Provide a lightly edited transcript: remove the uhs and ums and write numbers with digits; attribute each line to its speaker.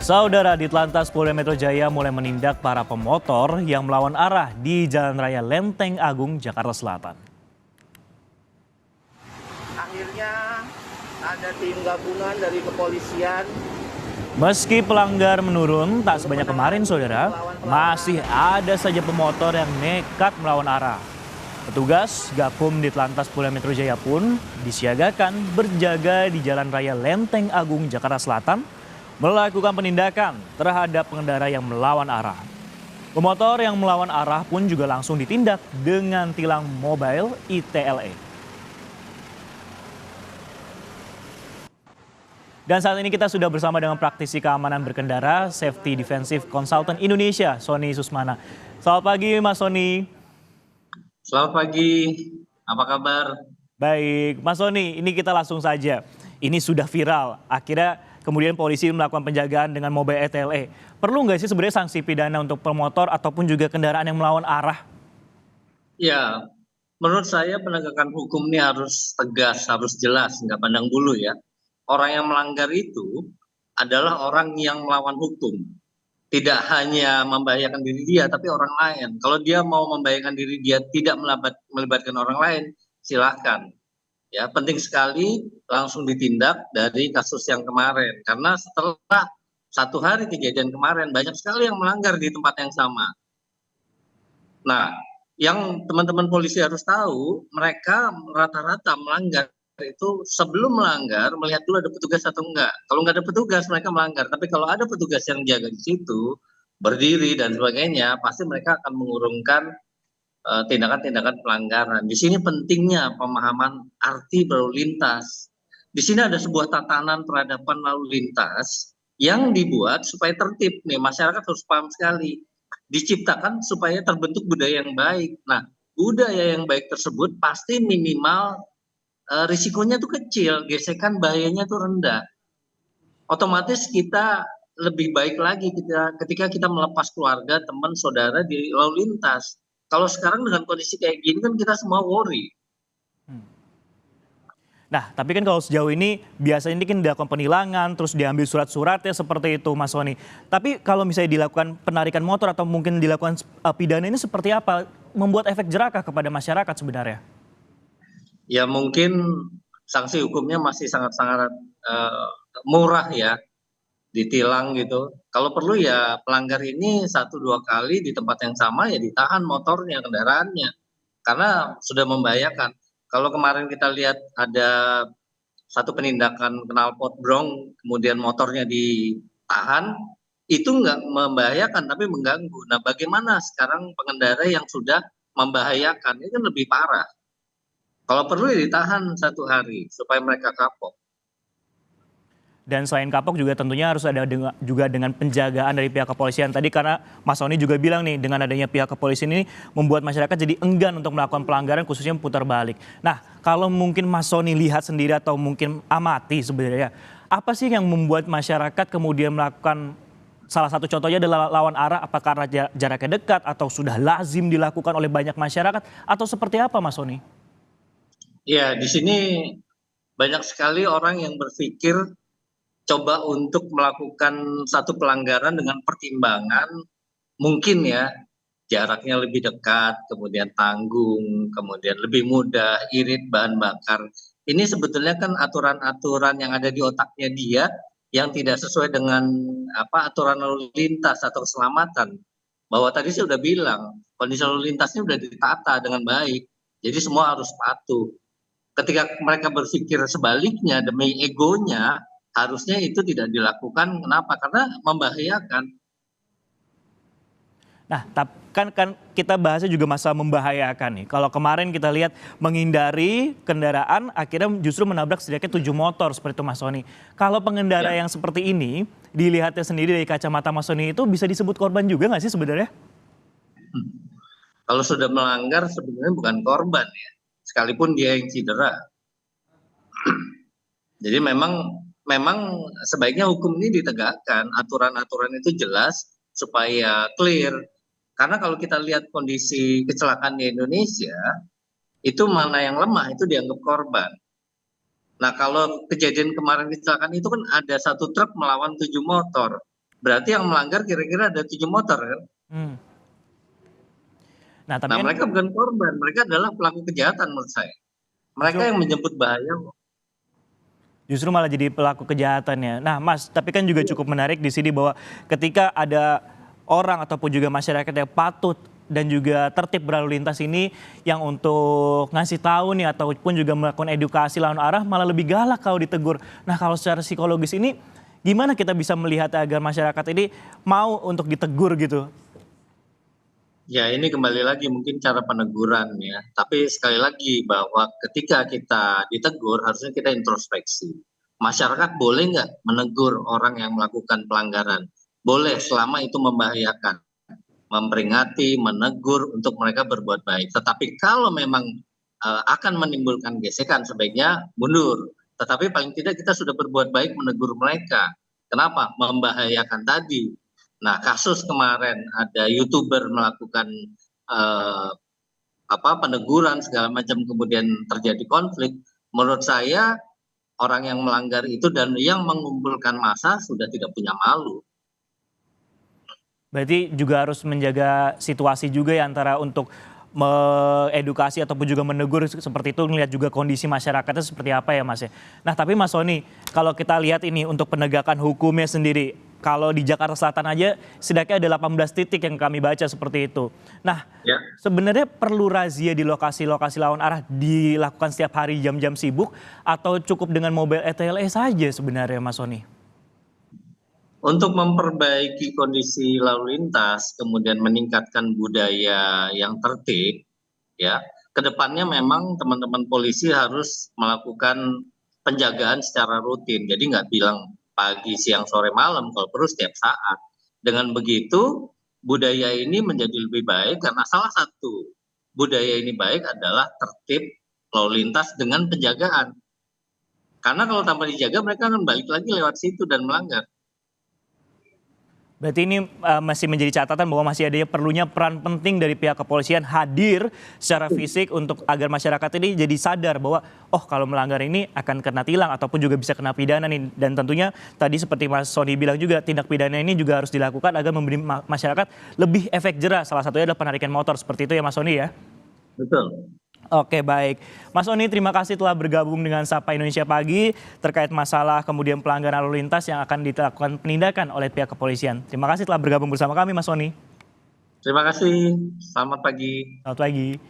Speaker 1: Saudara, Ditlantas Polda Metro Jaya mulai menindak para pemotor yang melawan arah di Jalan Raya Lenteng Agung, Jakarta Selatan.
Speaker 2: Akhirnya ada tim gabungan dari kepolisian.
Speaker 1: Meski pelanggar menurun tak sebanyak kemarin, saudara, masih ada saja pemotor yang nekat melawan arah. Petugas Gakum Ditlantas Polda Metro Jaya pun disiagakan berjaga di Jalan Raya Lenteng Agung, Jakarta Selatan, melakukan penindakan terhadap pengendara yang melawan arah. Pemotor yang melawan arah pun juga langsung ditindak dengan tilang mobile ITLE. Dan saat ini kita sudah bersama dengan praktisi keamanan berkendara Safety Defensive Consultant Indonesia, Sony Susmana. Selamat pagi Mas Sony.
Speaker 3: Selamat pagi, apa kabar?
Speaker 1: Baik, Mas Sony, ini kita langsung saja. Ini sudah viral, akhirnya kemudian polisi melakukan penjagaan dengan mobile ITLE. Perlu nggak sih sebenarnya sanksi pidana untuk pemotor ataupun juga kendaraan yang melawan arah?
Speaker 3: Ya, menurut saya penegakan hukum ini harus tegas, harus jelas, nggak pandang bulu ya. Orang yang melanggar itu adalah orang yang melawan hukum. Tidak hanya membahayakan diri dia, tapi orang lain. Kalau dia mau membahayakan diri dia tidak melibatkan orang lain, silakan. Ya, penting sekali langsung ditindak dari kasus yang kemarin. Karena setelah 1 hari kejadian kemarin, banyak sekali yang melanggar di tempat yang sama. Nah, yang teman-teman polisi harus tahu, mereka rata-rata melanggar itu sebelum melanggar melihat dulu ada petugas atau enggak. Kalau nggak ada petugas mereka melanggar, tapi kalau ada petugas yang jaga di situ, berdiri dan sebagainya, pasti mereka akan mengurungkan tindakan-tindakan pelanggaran. Di sini pentingnya pemahaman arti berlalu lintas. Di sini ada sebuah tatanan peradaban lalu lintas yang dibuat supaya tertib nih, masyarakat harus paham sekali. Diciptakan supaya terbentuk budaya yang baik. Nah, budaya yang baik tersebut pasti minimal risikonya tuh kecil, gesekan bahayanya tuh rendah. Otomatis kita lebih baik lagi ketika kita melepas keluarga, teman, saudara di lalu lintas. Kalau sekarang dengan kondisi kayak gini kan kita semua worry.
Speaker 1: Nah, tapi kan kalau sejauh ini biasanya ini kan dilakukan penilangan, terus diambil surat-suratnya seperti itu, Mas Sony. Tapi kalau misalnya dilakukan penarikan motor atau mungkin dilakukan pidana ini seperti apa? Membuat efek jerakah kepada masyarakat sebenarnya?
Speaker 3: Ya mungkin sanksi hukumnya masih sangat-sangat murah ya, ditilang gitu. Kalau perlu ya pelanggar ini 1-2 kali di tempat yang sama ya ditahan motornya, kendaraannya. Karena sudah membahayakan. Kalau kemarin kita lihat ada satu penindakan knalpot brong, kemudian motornya ditahan, itu nggak membahayakan tapi mengganggu. Nah bagaimana sekarang pengendara yang sudah membahayakan, ini kan lebih parah. Kalau perlu ya ditahan 1 hari supaya mereka kapok.
Speaker 1: Dan selain kapok juga tentunya harus ada juga dengan penjagaan dari pihak kepolisian tadi, karena Mas Sony juga bilang nih dengan adanya pihak kepolisian ini membuat masyarakat jadi enggan untuk melakukan pelanggaran khususnya putar balik. Nah, kalau mungkin Mas Sony lihat sendiri atau mungkin amati sebenarnya, apa sih yang membuat masyarakat kemudian melakukan, salah satu contohnya adalah lawan arah, apakah karena jaraknya dekat atau sudah lazim dilakukan oleh banyak masyarakat atau seperti apa Mas Sony?
Speaker 3: Ya, di sini banyak sekali orang yang berpikir coba untuk melakukan satu pelanggaran dengan pertimbangan mungkin ya jaraknya lebih dekat, kemudian tanggung, kemudian lebih mudah, irit bahan bakar. Ini sebetulnya kan aturan-aturan yang ada di otaknya dia yang tidak sesuai dengan aturan lalu lintas atau keselamatan. Bahwa tadi saya sudah bilang, kondisi lalu lintasnya sudah ditata dengan baik. Jadi semua harus patuh. Ketika mereka berpikir sebaliknya demi egonya, harusnya itu tidak dilakukan. Kenapa? Karena membahayakan.
Speaker 1: Nah, kan kita bahasnya juga masalah membahayakan nih. Kalau kemarin kita lihat menghindari kendaraan, akhirnya justru menabrak setidaknya 7 motor seperti itu Mas Sony. Kalau pengendara yang seperti ini, dilihatnya sendiri dari kacamata Mas Sony itu bisa disebut korban juga nggak sih sebenarnya?
Speaker 3: Kalau sudah melanggar sebenarnya bukan korban ya, sekalipun dia yang cedera. Jadi memang sebaiknya hukum ini ditegakkan, aturan-aturan itu jelas supaya clear. Karena kalau kita lihat kondisi kecelakaan di Indonesia, itu mana yang lemah itu dianggap korban. Nah kalau kejadian kemarin kecelakaan itu kan ada satu truk melawan 7 motor. Berarti yang melanggar kira-kira ada 7 motor kan.
Speaker 1: Hmm. Nah, tapi
Speaker 3: Nah,
Speaker 1: kan
Speaker 3: mereka bukan korban, mereka adalah pelaku kejahatan menurut saya. Mereka
Speaker 1: justru
Speaker 3: yang menjemput bahaya kok.
Speaker 1: justru malah jadi pelaku kejahatannya. Nah, Mas, tapi kan juga
Speaker 3: Iya.
Speaker 1: cukup menarik di sini bahwa ketika ada orang ataupun juga masyarakat yang patut dan juga tertib berlalu lintas ini yang untuk ngasih tahu nih ataupun juga melakukan edukasi lawan arah malah lebih galak kalau ditegur. Nah, kalau secara psikologis ini gimana kita bisa melihat agar masyarakat ini mau untuk ditegur gitu?
Speaker 3: Ya, ini kembali lagi mungkin cara peneguran ya. Tapi sekali lagi bahwa ketika kita ditegur harusnya kita introspeksi. Masyarakat boleh nggak menegur orang yang melakukan pelanggaran? Boleh selama itu membahayakan, memperingati, menegur untuk mereka berbuat baik. Tetapi kalau memang akan menimbulkan gesekan sebaiknya mundur. Tetapi paling tidak kita sudah berbuat baik menegur mereka. Kenapa? Membahayakan tadi. Nah, kasus kemarin ada YouTuber melakukan eh, peneguran segala macam kemudian terjadi konflik. Menurut saya orang yang melanggar itu dan yang mengumpulkan massa sudah tidak punya malu.
Speaker 1: Berarti juga harus menjaga situasi juga ya antara untuk mengedukasi ataupun juga menegur seperti itu, melihat juga kondisi masyarakatnya seperti apa ya Mas ya. Nah tapi Mas Sony, kalau kita lihat ini untuk penegakan hukumnya sendiri, kalau di Jakarta Selatan aja setidaknya ada 18 titik yang kami baca seperti itu. Nah
Speaker 3: Ya.
Speaker 1: sebenarnya perlu razia di lokasi-lokasi lawan arah dilakukan setiap hari jam-jam sibuk atau cukup dengan mobil ETLE saja sebenarnya Mas Sony?
Speaker 3: Untuk memperbaiki kondisi lalu lintas, kemudian meningkatkan budaya yang tertib, ya, kedepannya memang teman-teman polisi harus melakukan penjagaan secara rutin. Jadi nggak bilang pagi, siang, sore, malam, kalau perlu setiap saat. Dengan begitu, budaya ini menjadi lebih baik karena salah satu budaya ini baik adalah tertib lalu lintas dengan penjagaan. Karena kalau tanpa dijaga, mereka akan balik lagi lewat situ dan melanggar.
Speaker 1: Berarti ini masih menjadi catatan bahwa masih adanya perlunya peran penting dari pihak kepolisian hadir secara fisik untuk agar masyarakat ini jadi sadar bahwa oh kalau melanggar ini akan kena tilang ataupun juga bisa kena pidana nih. Dan tentunya tadi seperti Mas Sony bilang juga tindak pidana ini juga harus dilakukan agar memberi masyarakat lebih efek jerah. Salah satunya adalah penarikan motor seperti itu ya Mas Sony ya.
Speaker 3: Betul.
Speaker 1: Oke baik, Mas Sony terima kasih telah bergabung dengan Sapa Indonesia Pagi terkait masalah kemudian pelanggaran lalu lintas yang akan dilakukan penindakan oleh pihak kepolisian. Terima kasih telah bergabung bersama kami Mas Sony.
Speaker 3: Terima kasih. Selamat pagi.
Speaker 1: Selamat pagi.